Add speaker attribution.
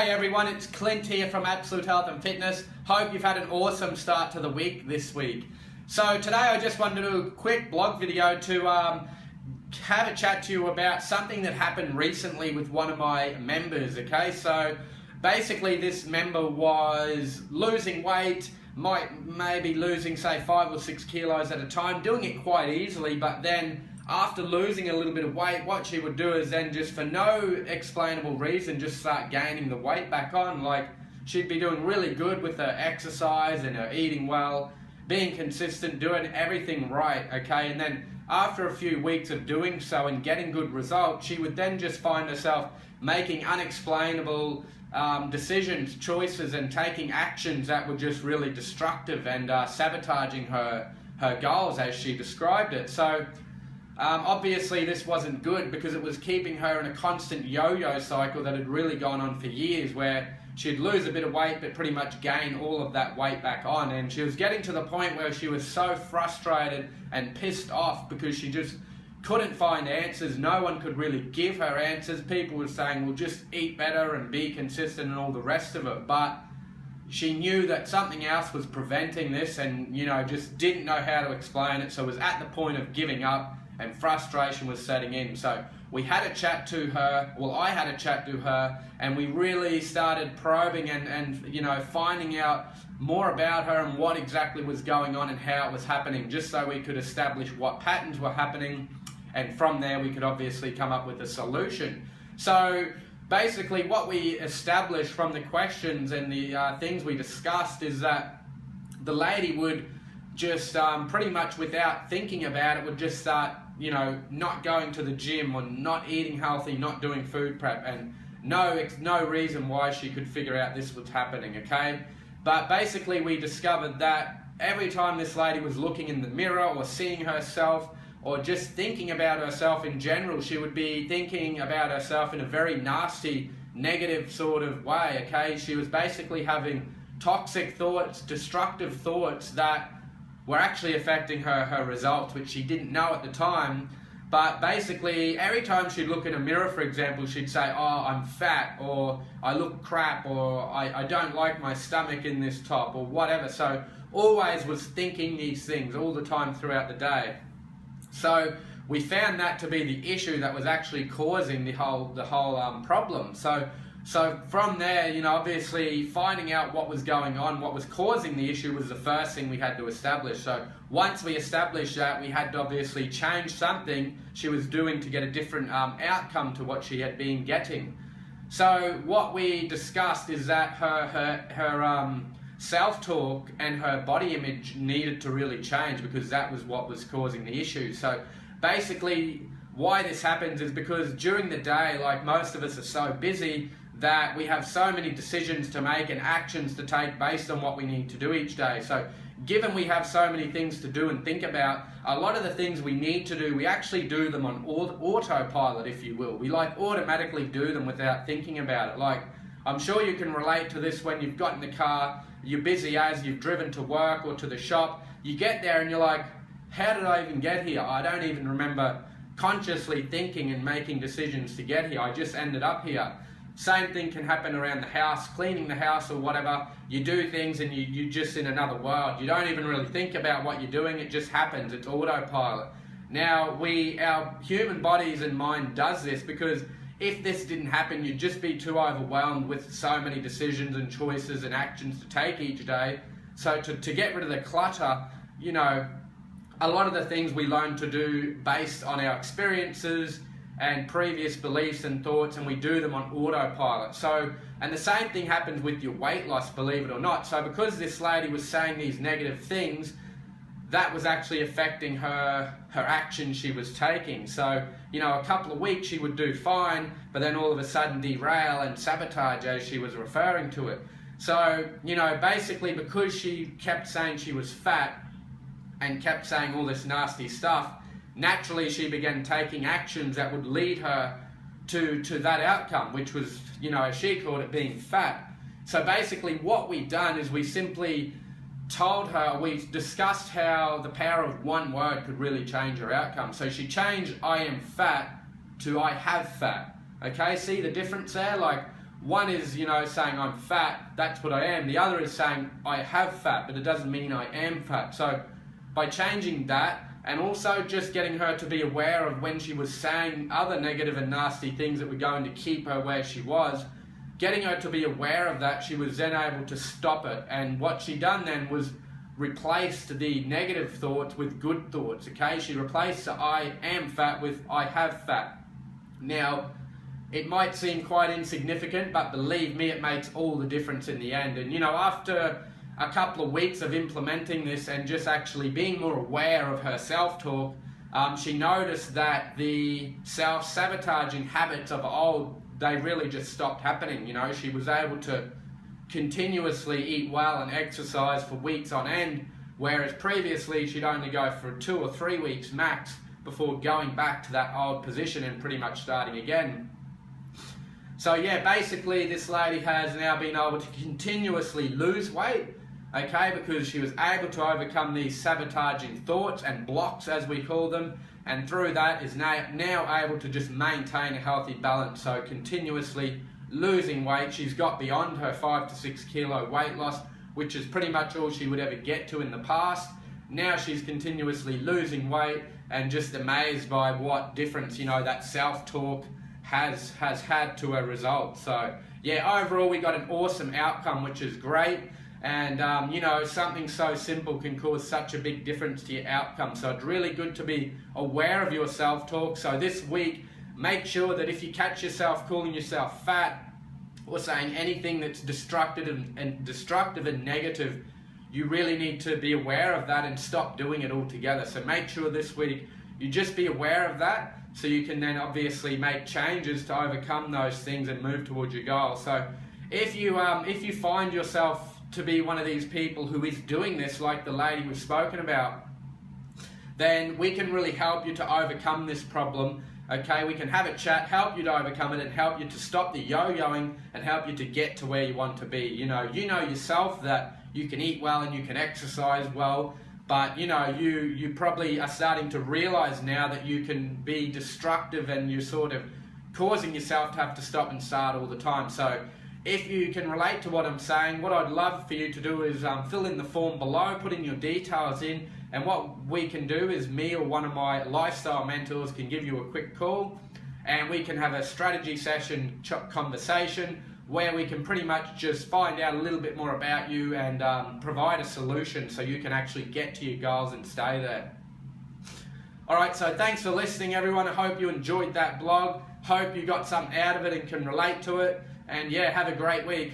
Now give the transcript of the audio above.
Speaker 1: G'day everyone, it's Clint here from Absolute Health and Fitness. Hope you've had an awesome start to the week this week. So today I just wanted to do a quick blog video to have a chat to you about something that happened recently with one of my members, okay? So basically this member was losing weight, maybe losing say 5 or 6 kilos at a time, doing it quite easily, but then after losing a little bit of weight, what she would do is then just for no explainable reason just start gaining the weight back on. Like she'd be doing really good with her exercise and her eating well, being consistent, doing everything right, okay? And then after a few weeks of doing so and getting good results, she would then just find herself making unexplainable decisions, choices, and taking actions that were just really destructive and sabotaging her goals as she described it. So obviously this wasn't good because it was keeping her in a constant yo-yo cycle that had really gone on for years, where she'd lose a bit of weight but pretty much gain all of that weight back on. And she was getting to the point where she was so frustrated and pissed off because she just couldn't find answers. No one could really give her answers. People were saying, well, just eat better and be consistent and all the rest of it. But she knew that something else was preventing this and, you know, just didn't know how to explain it. So was at the point of giving up and frustration was setting in. So we had a chat to her, well, I had a chat to her, and we really started probing and you know, finding out more about her and what exactly was going on and how it was happening, just so we could establish what patterns were happening, and from there we could obviously come up with a solution. So basically what we established from the questions and the things we discussed is that the lady would just pretty much without thinking about it would just start, you know, not going to the gym or not eating healthy, not doing food prep, and no reason why she could figure out this was happening, okay? But basically we discovered that every time this lady was looking in the mirror or seeing herself or just thinking about herself in general, she would be thinking about herself in a very nasty, negative sort of way, okay? She was basically having toxic thoughts, destructive thoughts that were actually affecting her results, which she didn't know at the time. But basically every time she'd look in a mirror, for example, she'd say, oh, I'm fat, or I look crap, or I don't like my stomach in this top, or whatever. So always was thinking these things all the time throughout the day. So we found that to be the issue that was actually causing the whole problem. So from there, you know, obviously finding out what was going on, what was causing the issue was the first thing we had to establish. So once we established that, we had to obviously change something she was doing to get a different outcome to what she had been getting. So what we discussed is that her self-talk and her body image needed to really change, because that was what was causing the issue. So basically why this happens is because during the day, like most of us are so busy that we have so many decisions to make and actions to take based on what we need to do each day. So given we have so many things to do and think about, a lot of the things we need to do, we actually do them on autopilot, if you will. We like automatically do them without thinking about it. Like, I'm sure you can relate to this when you've got in the car, you're busy as you've driven to work or to the shop, you get there and you're like, how did I even get here? I don't even remember consciously thinking and making decisions to get here. I just ended up here. Same thing can happen around the house, cleaning the house or whatever. You do things and you're just in another world. You don't even really think about what you're doing. It just happens. It's autopilot. Now, our human bodies and mind does this because if this didn't happen, you'd just be too overwhelmed with so many decisions and choices and actions to take each day. So to get rid of the clutter, you know, a lot of the things we learn to do based on our experiences and previous beliefs and thoughts, and we do them on autopilot. So, and the same thing happens with your weight loss, believe it or not. So because this lady was saying these negative things, that was actually affecting her action she was taking. So, you know, a couple of weeks she would do fine, but then all of a sudden derail and sabotage, as she was referring to it. So, you know, basically because she kept saying she was fat and kept saying all this nasty stuff, naturally she began taking actions that would lead her to that outcome, which was, you know, as she called it, being fat. So basically what we done is we simply told her, we discussed how the power of one word could really change her outcome. So she changed I am fat to I have fat. Okay, see the difference there? Like, One is, you know, saying I'm fat, that's what I am. The other is saying I have fat, but it doesn't mean I am fat. So by changing that, and also just getting her to be aware of when she was saying other negative and nasty things that were going to keep her where she was, getting her to be aware of that, she was then able to stop it. And what she done then was replaced the negative thoughts with good thoughts, okay? She replaced the I am fat with I have fat. Now, it might seem quite insignificant, but believe me, it makes all the difference in the end. And you know, after a couple of weeks of implementing this and just actually being more aware of her self-talk, she noticed that the self-sabotaging habits of old, they really just stopped happening. You know, she was able to continuously eat well and exercise for weeks on end, whereas previously she'd only go for 2 or 3 weeks max before going back to that old position and pretty much starting again. So yeah, basically this lady has now been able to continuously lose weight, okay, because she was able to overcome these sabotaging thoughts and blocks, as we call them, and through that is now able to just maintain a healthy balance. So continuously losing weight, she's got beyond her 5 to 6 kilo weight loss, which is pretty much all she would ever get to in the past. Now she's continuously losing weight and just amazed by what difference, you know, that self-talk has had to a result. So yeah, overall we got an awesome outcome, which is great. And you know, something so simple can cause such a big difference to your outcome. So it's really good to be aware of your self-talk. So this week, make sure that if you catch yourself calling yourself fat or saying anything that's destructive and negative, you really need to be aware of that and stop doing it altogether. So make sure this week you just be aware of that, so you can then obviously make changes to overcome those things and move towards your goal. So if you find yourself to be one of these people who is doing this, like the lady we've spoken about, then we can really help you to overcome this problem. Okay, we can have a chat, help you to overcome it, and help you to stop the yo-yoing and help you to get to where you want to be. You know yourself that you can eat well and you can exercise well, but you know, you probably are starting to realize now that you can be destructive and you're sort of causing yourself to have to stop and start all the time. So if you can relate to what I'm saying, what I'd love for you to do is fill in the form below, put in your details in, and what we can do is me or one of my lifestyle mentors can give you a quick call and we can have a strategy session conversation where we can pretty much just find out a little bit more about you and provide a solution so you can actually get to your goals and stay there. Alright, so thanks for listening everyone. I hope you enjoyed that blog. Hope you got something out of it and can relate to it. And yeah, have a great week.